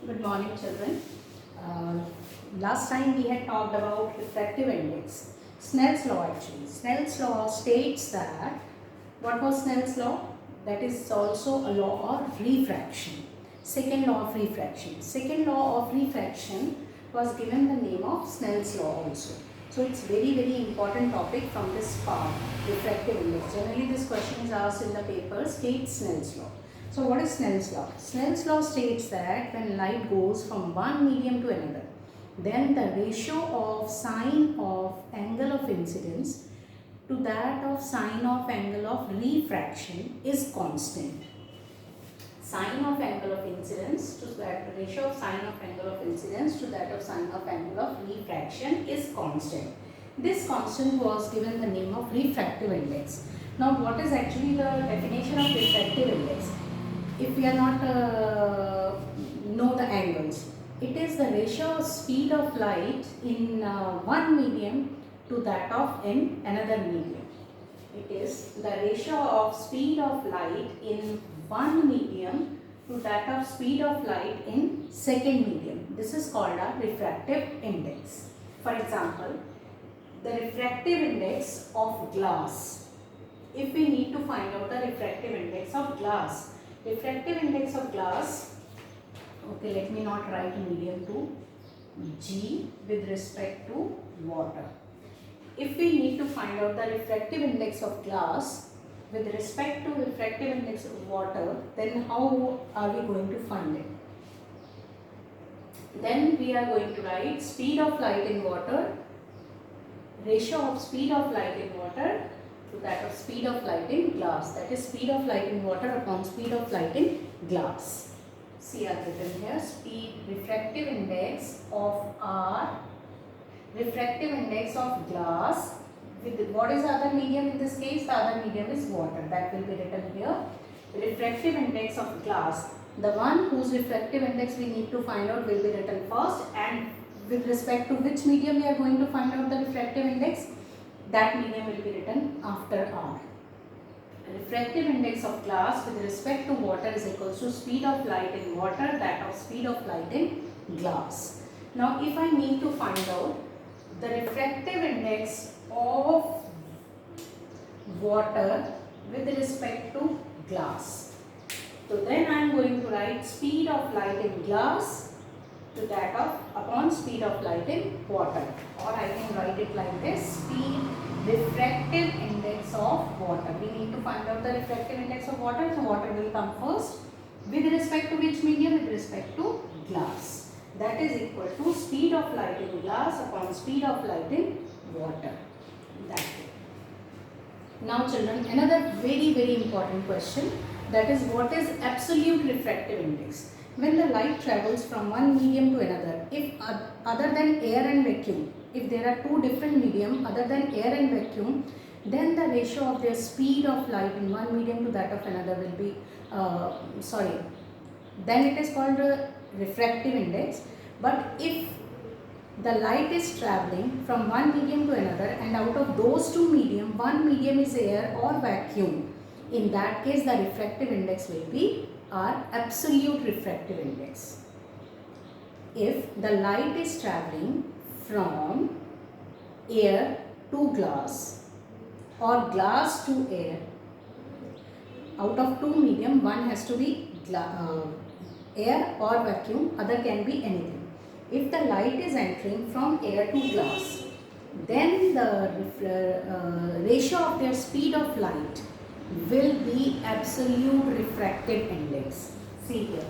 Good morning, children. Uh, Last time we had talked about refractive index. Snell's law actually. Snell's law states that, what was Snell's law? That is also a law of refraction. Second law of refraction. Second law of refraction was given the name of Snell's law also. So it's very important topic from this part, refractive index. Generally this question is asked in the paper, state Snell's law. So what is Snell's law? Snell's law states that when light goes from one medium to another, then the ratio of sine of angle of incidence to that of sine of angle of refraction is constant. Sine of angle of incidence to that ratio of sine of angle of incidence to that of sine of angle of refraction is constant. This constant was given the name of refractive index. Now what is actually the definition of refractive index? If we are not know the angles, it is the ratio of speed of light in one medium to that of in another medium. It is the ratio of speed of light in one medium to that of speed of light in second medium. This is called a refractive index. For example, the refractive index of glass. If we need to find out the refractive index of glass, refractive index of glass, okay, let me not write medium to G with respect to water. If we need to find out the refractive index of glass with respect to refractive index of water, then how are we going to find it? Then we are going to write speed of light in water, ratio of speed of light in water to that of speed of light in glass, that is speed of light in water upon speed of light in glass. See, I have written here speed refractive index of R, refractive index of glass with what is the other medium in this case? The other medium is water, that will be written here. Refractive index of glass, the one whose refractive index we need to find out will be written first, and with respect to which medium we are going to find out the refractive index, that medium will be written after R. Refractive index of glass with respect to water is equals to speed of light in water, that of speed of light in glass. Now if I need to find out the refractive index of water with respect to glass, so then I am going to write speed of light in glass to that of upon speed of light in water, or I can write it like this, speed refractive index of water. We need to find out the refractive index of water, so water will come first. With respect to which medium? With respect to glass. That is equal to speed of light in glass upon speed of light in water. That way. Now children, another very important question, that is what is absolute refractive index? When the light travels from one medium to another, if other than air and vacuum, if there are two different medium other than air and vacuum, then the ratio of their speed of light in one medium to that of another will be, then it is called a refractive index. But if the light is traveling from one medium to another and out of those two medium, one medium is air or vacuum, in that case the refractive index will be our absolute refractive index. If the light is traveling from air to glass or glass to air, out of two medium one has to be air or vacuum, other can be anything. If the light is entering from air to glass, then the ratio of their speed of light will be absolute refractive index. See here,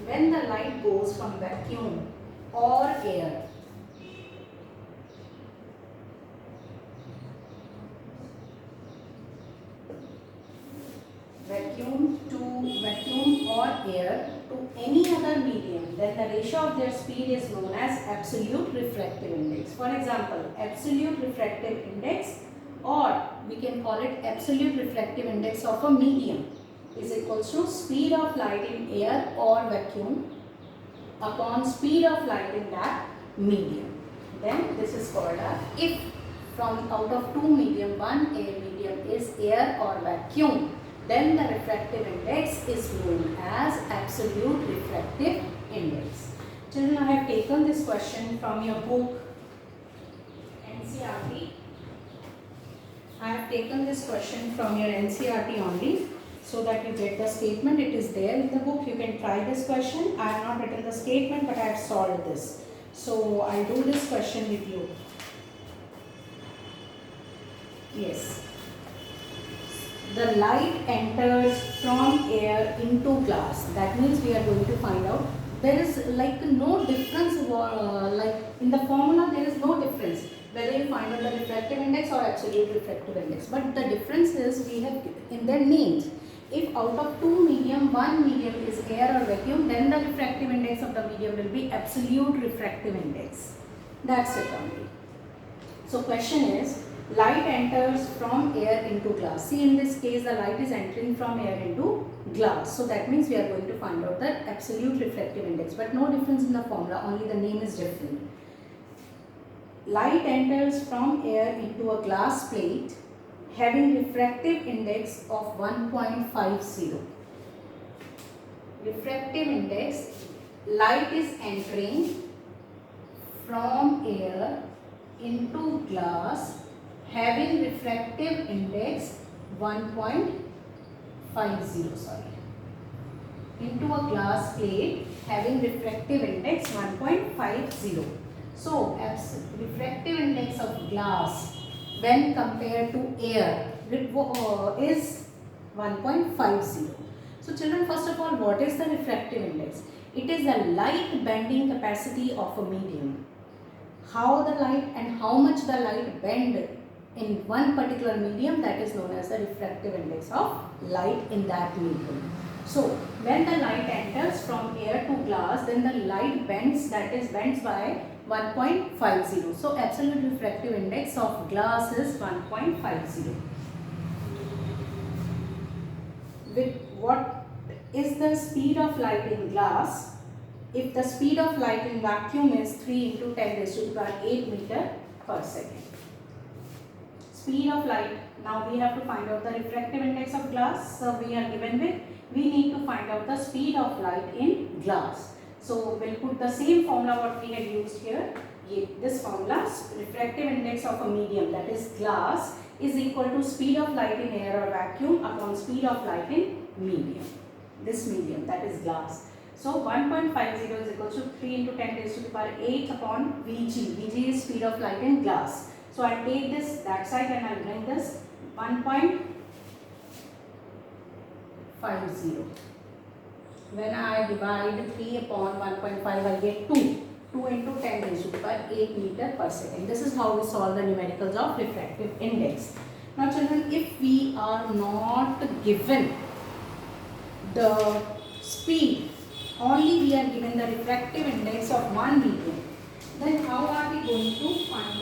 when the light goes from vacuum or air, vacuum or air to any other medium, then the ratio of their speed is known as absolute refractive index. For example, absolute refractive index, or we can call it absolute refractive index of a medium, is equals to speed of light in air or vacuum upon speed of light in that medium. Then this is called a, if from out of two medium, one air medium is air or vacuum, then the refractive index is known as absolute refractive index. Children, I have taken this question from your book NCERT. I have taken this question from your NCERT only, so that you get the statement. It is there in the book. You can try this question. I have not written the statement, but I have solved this. So I'll do this question with you. Yes. The light enters from air into glass. That means we are going to find out. There is like no difference, like in the formula there is no difference whether you find out the refractive index or absolute refractive index. But the difference is we have in their names. If out of two medium, one medium is air or vacuum, then the refractive index of the medium will be absolute refractive index. That's it only. So question is, light enters from air into glass. See, in this case the light is entering from air into glass. So that means we are going to find out the absolute refractive index. But no difference in the formula, only the name is different. Light enters from air into a glass plate having refractive index of 1.50. Refractive index, light is entering from air into glass having refractive index 1.50, into a glass plate having refractive index 1.50. So refractive index of glass when compared to air is 1.50. So children, first of all, what is the refractive index? It is the light bending capacity of a medium. How the light and how much the light bend in one particular medium, that is known as the refractive index of light in that medium. So when the light enters from air to glass, then the light bends, that is bends by 1.50. So absolute refractive index of glass is 1.50. With what is the speed of light in glass? If the speed of light in vacuum is 3 into 10 raised to the power 8 meter per second. Speed of light. Now we have to find out the refractive index of glass. So we are given with, we need to find out the speed of light in glass. So we'll put the same formula what we had used here. This formula, refractive index of a medium, that is glass, is equal to speed of light in air or vacuum upon speed of light in medium. This medium, that is glass. So 1.50 is equal to 3 into 10 raised to the power 8 upon Vg. Vg is speed of light in glass. So I'll take this that side and I'll bring this 1.50. When I divide 3 upon 1.5, I get 2. 2 into 10 raised to the power 8 meter per second. This is how we solve the numericals of refractive index. Now children, if we are not given the speed, only we are given the refractive index of one medium, then how are we going to find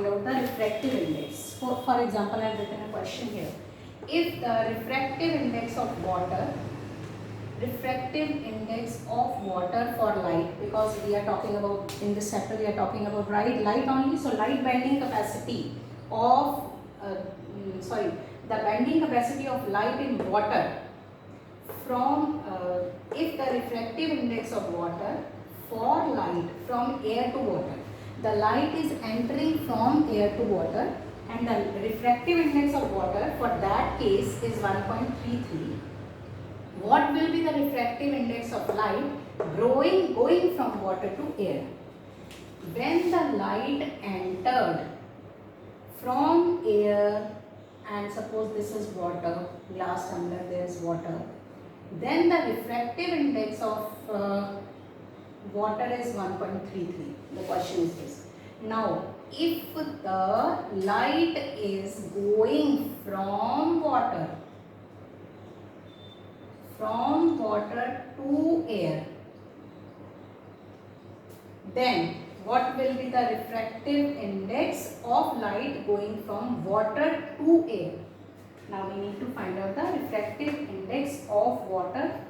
out the refractive index? For example, I have written a question here. If the refractive index of water for light, because we are talking about in this chapter we are talking about light only, so light bending capacity of the bending capacity of light in water from if the refractive index of water for light from air to water, the light is entering from air to water and the refractive index of water for that case is 1.33. What will be the refractive index of light going from water to air? When the light entered from air, and suppose this is water, glass tumbler, there is water, then the refractive index of water is 1.33. The question is this. Now, if the light is going from water to air, then what will be the refractive index of light going from water to air? Now we need to find out the refractive index of water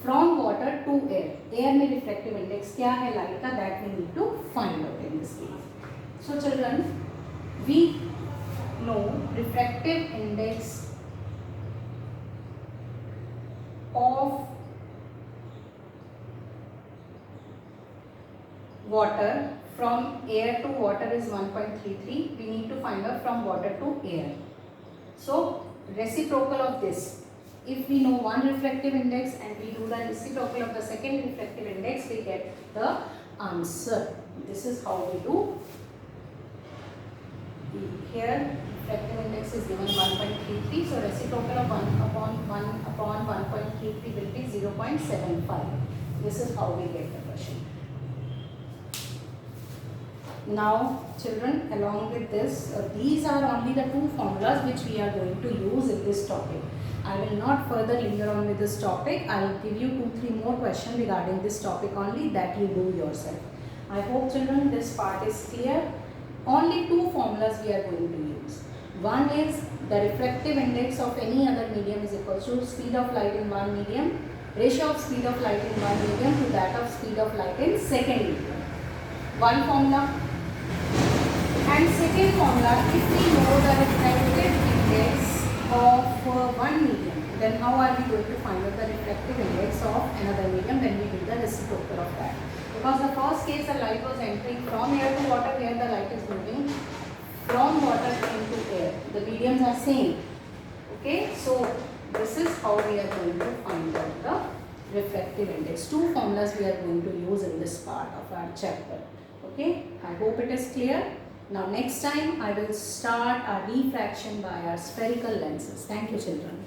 from water to air. Air में refractive index क्या है light का, that we need to find out in this case. So children, we know refractive index of water from air to water is 1.33. We need to find out from water to air. So reciprocal of this, if we know one refractive index and we do the reciprocal of the second refractive index, we get the answer. This is how we do. Here refractive index is given 1.33, so reciprocal of 1 upon 1.33 will be 0.75. This is how we get the question. Now children, along with this, these are only the two formulas which we are going to use in this topic. I will not further linger on with this topic. I will give you 2-3 more questions regarding this topic only, that you do yourself. I hope children this part is clear. Only two formulas we are going to use. One is the refractive index of any other medium is equal to speed of light in one medium, ratio of speed of light in one medium to that of speed of light in second medium. One formula. And second formula, if we know the refractive index of one medium, then how are we going to find out the refractive index of another medium? Then we do the reciprocal of that. Because the first case the light was entering from air to water, here the light is moving from water into air. The mediums are same. Okay, so this is how we are going to find out the refractive index. Two formulas we are going to use in this part of our chapter. Okay, I hope it is clear. Now next time I will start our refraction by our spherical lenses. Thank you children.